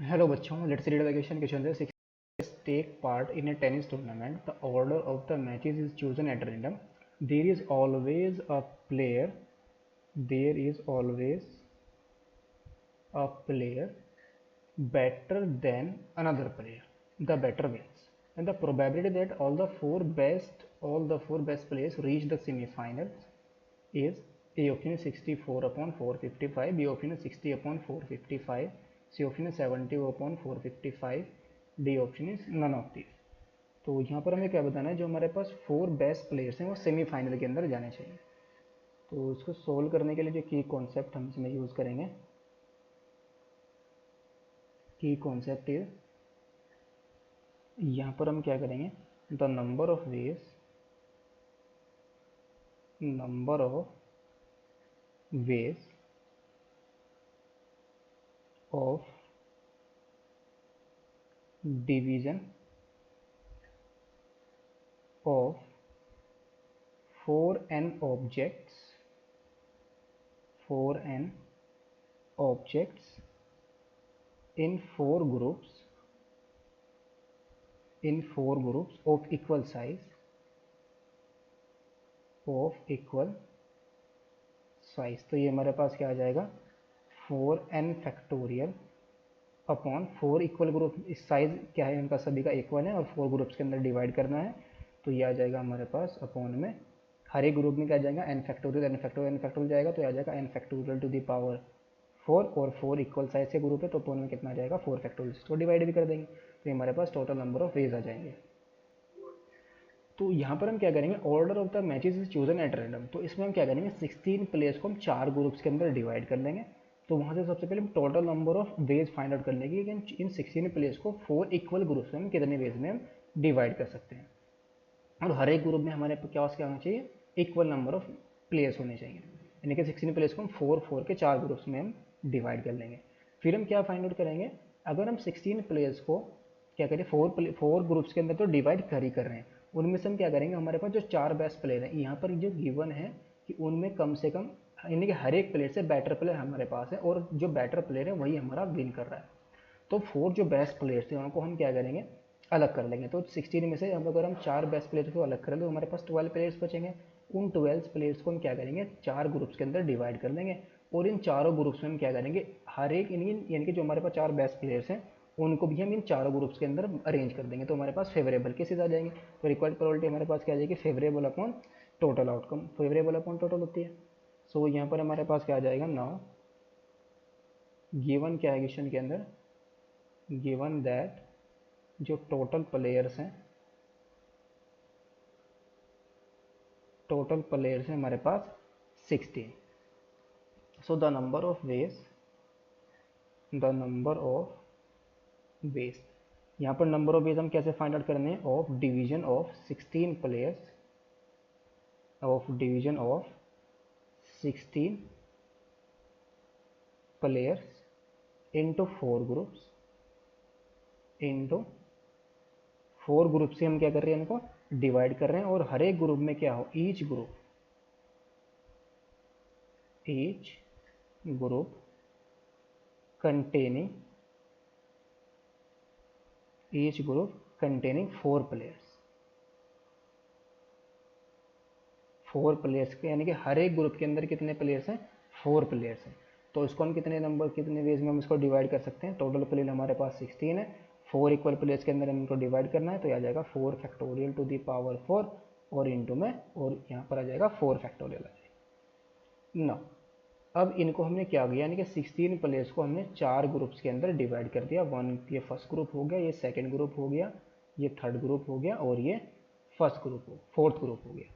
Hello बच्चों, let's read the question. Question है six take part in a tennis tournament. The order of the matches is chosen at random. There is always a player there is always a player better than another player. The better wins. And the probability that all the four best players reach the semi-finals is A option is 64 upon 455, B option is 60 upon 455, C option is 70 upon 455, D option is none of these. तो यहाँ पर हमें क्या बताना है, जो हमारे पास four best players हैं वो सेमीफाइनल के अंदर जाने चाहिए। तो इसको सोल्व करने के लिए जो की कॉन्सेप्ट हम इसमें यूज़ करेंगे, की कॉन्सेप्ट इज, यहाँ पर हम क्या करेंगे, the number of ways of division of 4n objects in four groups of equal size तो ये हमारे पास क्या आ जाएगा, 4n factorial upon 4 equal group. इस साइज क्या है इनका, सभी का इक्वल है और 4 ग्रुप्स के अंदर डिवाइड करना है। तो ये आ जाएगा हमारे पास अपॉन में, हर एक ग्रुप में क्या आ जाएगा, n फैक्टोरियल जाएगा, तो आ जाएगा n factorial two the power 4, और 4 इक्वल साइज के ग्रुप है तो अपॉन में कितना आ जाएगा, 4 फैक्टोरियल। तो डिवाइड भी कर देंगे तो हमारे पास टोटल नंबर ऑफ वेज आ जाएंगे। तो यहाँ पर हम क्या करेंगे, order of the matches is chosen at random. तो इसमें हम क्या करेंगे, 16 प्लेयर्स को हम 4 ग्रुप्स के अंदर डिवाइड कर लेंगे। तो वहाँ से सबसे पहले हम total number of ways find out कर लेंगे कि इन 16 प्लेयर्स को 4 इक्वल ग्रुप्स में हम कितने वेज में हम डिवाइड कर सकते हैं। और हर एक ग्रुप में हमारे क्या होना चाहिए, इक्वल नंबर ऑफ प्लेयर्स होने चाहिए। यानी कि 16 प्लेयर्स को हम 4 के 4 ग्रुप्स में हम डिवाइड कर लेंगे। फिर हम क्या फाइंड आउट करेंगे, अगर हम 16 प्लेयर्स को क्या करें, फोर ग्रुप्स के अंदर तो डिवाइड कर ही कर रहे हैं, उनमें से हम क्या करेंगे, हमारे पास जो 4 बेस्ट प्लेयर हैं, यहाँ पर जो गिवन है कि उनमें कम से कम, यानी कि हर एक प्लेयर से बेटर प्लेयर हमारे पास है, और जो बेटर प्लेयर है वही हमारा विन कर रहा है। तो 4 जो बेस्ट प्लेयर्स थे उनको हम क्या करेंगे, अलग कर लेंगे। तो 16 में से हम अगर हम 4 बेस्ट प्लेयर्स को अलग कर लें तो हमारे पास 12 प्लेयर्स बचेंगे। उन 12 प्लेयर्स को हम क्या करेंगे, 4 ग्रुप्स के अंदर डिवाइड कर देंगे, और इन चारों ग्रुप्स में हम क्या करेंगे, हर एक यानी कि जो हमारे पास 4 बेस्ट प्लेयर्स हैं उनको भी हम इन चारों ग्रुप्स के अंदर अरेंज कर देंगे। तो हमारे पास फेवरेबल केसेस आ जाएंगे। तो रिक्वायर्ड प्रोबेबिलिटी हमारे पास क्या आ जाएगी, favourable upon total outcome, favourable upon total होती है। सो यहाँ पर हमारे पास क्या आ जाएगा, नाउ गिवन क्या है क्वेश्चन के अंदर, गिवन दैट जो टोटल प्लेयर्स हैं हमारे पास 16। So the number of ways, यहाँ पर नंबर ऑफ वेज हम कैसे फाइंड आउट करने हैं, of division of 16 players into 4 group से हम क्या कर रहे हैं, इनको डिवाइड कर रहे हैं, और हर एक ग्रुप में क्या हो, ईच ग्रुप कंटेनिंग 4 प्लेयर्स के, यानी कि हर एक ग्रुप के अंदर कितने प्लेयर्स हैं, 4 प्लेयर्स हैं। तो इसको हम कितने वेज में हम इसको डिवाइड कर सकते हैं, टोटल प्लेयर हमारे पास 16 है, 4 इक्वल प्लेयर्स के अंदर हम इनको डिवाइड करना है, तो आ जाएगा 4 फैक्टोरियल टू द पावर 4, और इंटू में, और यहाँ पर आ जाएगा 4 फैक्टोरियल आ जाएगा ना। अब इनको हमने क्या किया, यानी कि 16 प्लेयर्स को हमने 4 ग्रुप्स के अंदर डिवाइड कर दिया। ये फर्स्ट ग्रुप हो गया, ये सेकंड ग्रुप हो गया, ये थर्ड ग्रुप हो गया, और ये फोर्थ ग्रुप हो गया।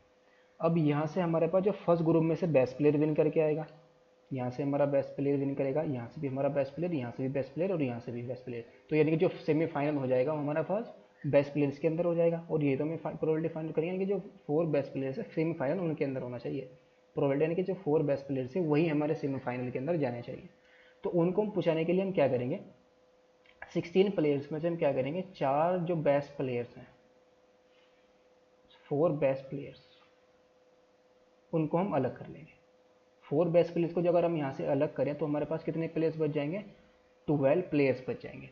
अब यहाँ से हमारे पास जो फर्स्ट ग्रुप में से बेस्ट प्लेयर विन करके आएगा, यहाँ से हमारा बेस्ट प्लेयर विन करेगा, यहाँ से भी हमारा बेस्ट प्लेयर, यहाँ से भी बेस्ट प्लेयर, और यहाँ से भी बेस्ट प्लेयर। तो यानी कि जो सेमीफाइनल हो जाएगा वो हमारा फर्स्ट बेस्ट प्लेयर्स के अंदर हो जाएगा। और ये तो हमें प्रोबेबिलिटी फाइंड करेंगे, यानी कि जो 4 बेस्ट प्लेयर्स है सेमीफाइनल उनके अंदर होना चाहिए। प्रोबेबिलिटी यानी कि जो 4 बेस्ट प्लेयर्स है वही हमारे सेमीफाइनल के अंदर जाने चाहिए। तो उनको हम पूछाने के लिए हम क्या करेंगे, 16 प्लेयर्स में से हम क्या करेंगे, 4 जो बेस्ट प्लेयर्स हैं, 4 बेस्ट प्लेयर्स, उनको हम अलग कर लेंगे। 4 बेस्ट प्लेयर्स को जो अगर हम यहाँ से अलग करें तो हमारे पास कितने प्लेयर्स बच जाएंगे, 12 प्लेयर्स बच जाएंगे।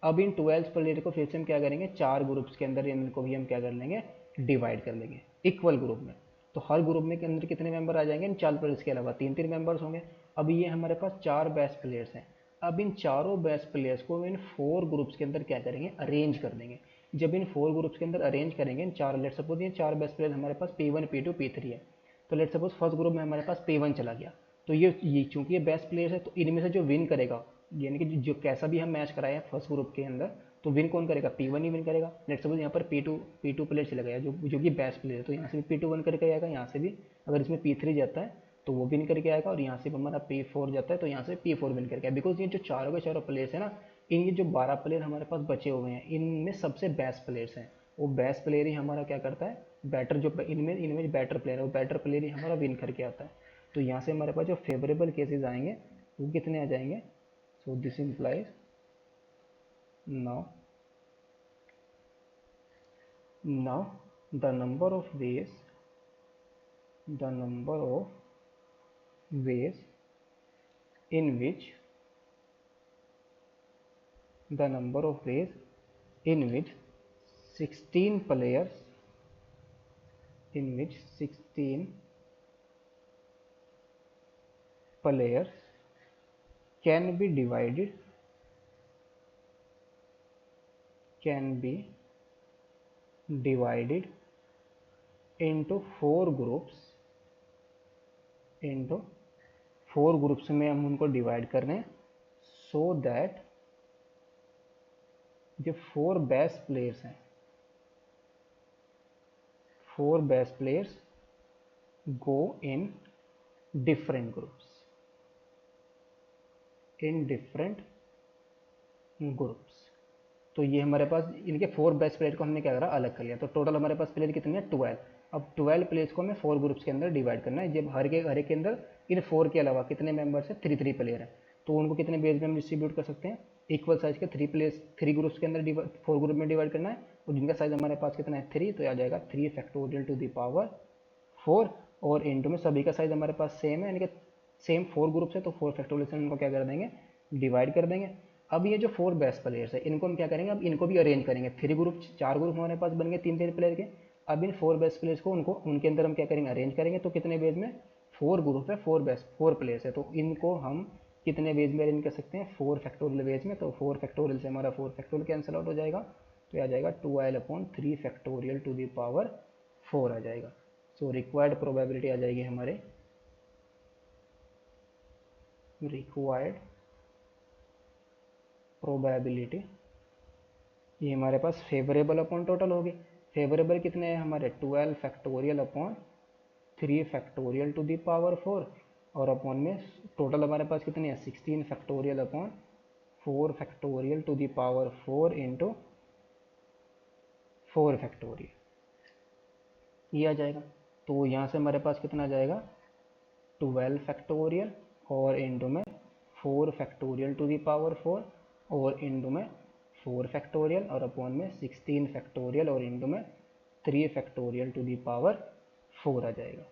अब इन 12 प्लेयर को फिर से हम क्या करेंगे, 4 ग्रुप्स के अंदर इनको भी हम क्या कर लेंगे, डिवाइड कर लेंगे इक्वल ग्रुप में। तो हर ग्रुप में के अंदर कितने मेंबर आ जाएंगे, इन 4 प्लेयर्स के अलावा 3 3 मेंबर्स होंगे। अब ये हमारे पास 4 बेस्ट प्लेयर्स हैं। अब इन चारों बेस्ट प्लेयर्स को इन 4 ग्रुप्स के अंदर क्या करेंगे, अरेंज कर देंगे। जब इन 4 ग्रुप्स के अंदर अरेंज करेंगे, इन 4 लेट सपोज ये 4 बेस्ट प्लेयर हमारे पास P1 P2 P3 है। तो लेट सपोज फर्स्ट ग्रुप में हमारे पास P1 चला गया। तो ये चूंकि ये बेस्ट प्लेयर्स है, तो इनमें से जो विन करेगा, यानी कि जो कैसा भी हम मैच कराए हैं फर्स्ट ग्रुप के अंदर, तो विन कौन करेगा, P1 ही विन करेगा। लेट सपोज यहाँ पर P2 प्लेयर चला गया जो कि बेस्ट प्लेयर है, तो यहाँ से भी P2 विन करके आएगा, यहाँ से भी अगर इसमें P3 जाता है तो वो विन करके आएगा, और यहाँ से हमारा P4 जाता है तो यहाँ से P4 विन करके आएगा। बिकॉज ये जो चारों के चारों प्लेयर्स है ना, इनके जो 12 प्लेयर हमारे पास बचे हुए हैं, इनमें सबसे बेस्ट प्लेयर्स हैं। वो बेस्ट प्लेयर ही हमारा क्या करता है, बेटर जो इनमें बेटर प्लेयर है, वो बेटर प्लेयर ही हमारा विन करके आता है। तो यहाँ से हमारे पास जो फेवरेबल केसेस आएंगे वो कितने आ जाएंगे। So this implies now the number of ways in which 16 players can be divided into 4 groups में हम उनको डिवाइड कर रहे हैं, सो दैट जो 4 best players go in different groups. तो ये हमारे पास इनके 4 बेस्ट प्लेयर को हमने क्या करा, अलग कर लिया। तो टोटल हमारे पास प्लेयर कितने हैं, 12। अब 12 प्लेयर्स को हमें 4 ग्रुप्स के अंदर डिवाइड करना है। जब हर एक के अंदर इन 4 के अलावा कितने मेंबर्स हैं, 3 प्लेयर हैं, तो उनको कितने बेस में हम डिस्ट्रीब्यूट कर सकते हैं, इक्वल साइज के 3 ग्रुप्स के अंदर 4 ग्रुप में डिवाइड करना है, और जिनका साइज हमारे पास कितना है 3, तो आ जाएगा 3 फैक्टोरियल टू द पावर 4। और इंटू में सभी का साइज हमारे पास सेम है, यानी कि सेम 4 ग्रुप्स है, तो 4 फैक्टोरियल से उनको क्या कर देंगे, डिवाइड कर देंगे। अब ये जो 4 बेस्ट प्लेयर्स है, इनको हम क्या करेंगे, अब इनको भी अरेंज करेंगे। 4 ग्रुप हमारे पास बन गए 3 प्लेयर के। अब इन 4 बेस्ट प्लेयर्स को उनके अंदर हम क्या करेंगे, अरेंज करेंगे। तो कितने बेस में, 4 ग्रुप है, 4 प्लेयर्स है, तो इनको हम कितने वेज में अरेंज कर सकते हैं, 4 फैक्टोरियल वेज में। तो 4 फैक्टोरियल से हमारा 4 फैक्टोरियल कैंसिल आउट हो जाएगा, तो यह आ जाएगा 12/3 फैक्टोरियल टू द पावर 4 आ जाएगा। सो रिक्वायर्ड प्रोबेबिलिटी आ जाएगी हमारे, रिक्वायर्ड प्रोबेबिलिटी, ये हमारे पास फेवरेबल अपॉन टोटल होगी। फेवरेबल कितने हैं हमारे, 12 factorial upon 3 factorial two the power 4, और अपॉन में टोटल हमारे पास कितने हैं, 16 factorial upon 4 factorial two the power 4 into 4 factorial, ये आ जाएगा। तो यहाँ से हमारे पास कितना आ जाएगा, 12 फैक्टोरियल और इंटू में 4 फैक्टोरियल टू द पावर 4, और इंटू में 4 फैक्टोरियल, और अपॉन में 16 फैक्टोरियल, और इंटू में 3 फैक्टोरियल टू द पावर 4 आ जाएगा।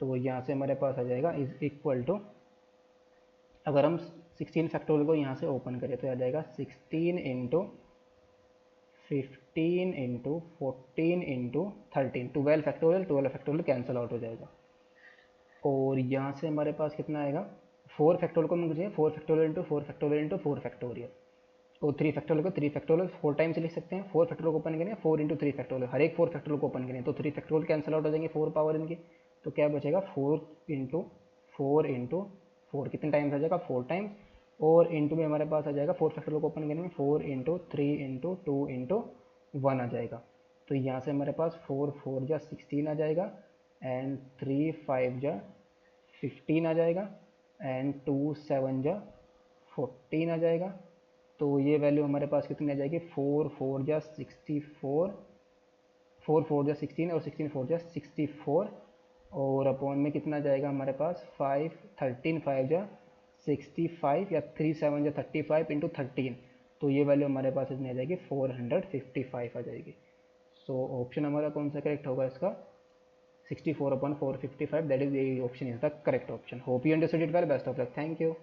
तो यहाँ से हमारे पास आ जाएगा इज इक्वल टू, अगर हम 16 फैक्टोरियल को यहाँ से ओपन करें तो आ जाएगा 16 into 15 into 14 into 13, 12 factorial cancel out हो जाएगा। और यहाँ से हमारे पास कितना आएगा, 4 फैक्टोरियल को मुझे 4 factorial into 4 factorial into 4 factorial, और 3 फैक्टोरियल को 3 फैक्टोरियल 4 टाइम्स लिख सकते हैं। 4 फैक्टोरियल को ओपन करें, 4 इंटू 3 फैक्टोरियल, हर एक 4 फैक्टोरियल को ओपन करें तो 3 फैक्टोरियल कैंसिल आउट हो जाएंगे 4 पावर इनकी। तो क्या बचेगा, 4 इंटू 4 कितने टाइम्स आ जाएगा, 4 टाइम्स, और इंटू में हमारे पास आ जाएगा 4 फैक्टोरियल को ओपन करेंगे 4 इंटू 3 इंटू 2 इंटू 1 आ जाएगा। तो यहाँ से हमारे पास 4 4 जा 16 आ जाएगा, एंड 3 5 जा 15 आ जाएगा, एंड 2 7 जा 14 आ जाएगा। तो ये वैल्यू हमारे पास कितनी आ जाएगी, 4 4 जा 64, 4 4 जा 16 और 16 4 जा 64, और अपॉन में कितना जाएगा हमारे पास 5 13 5 जा 65, या 3 7 जा 35 इंटू 13, तो ये वैल्यू हमारे पास इतनी आ जाएगी 455 आ जाएगी। सो ऑप्शन हमारा कौन सा करेक्ट होगा इसका, 64/455, that is option is the correct option. Hope you understood it well, best of luck, thank you.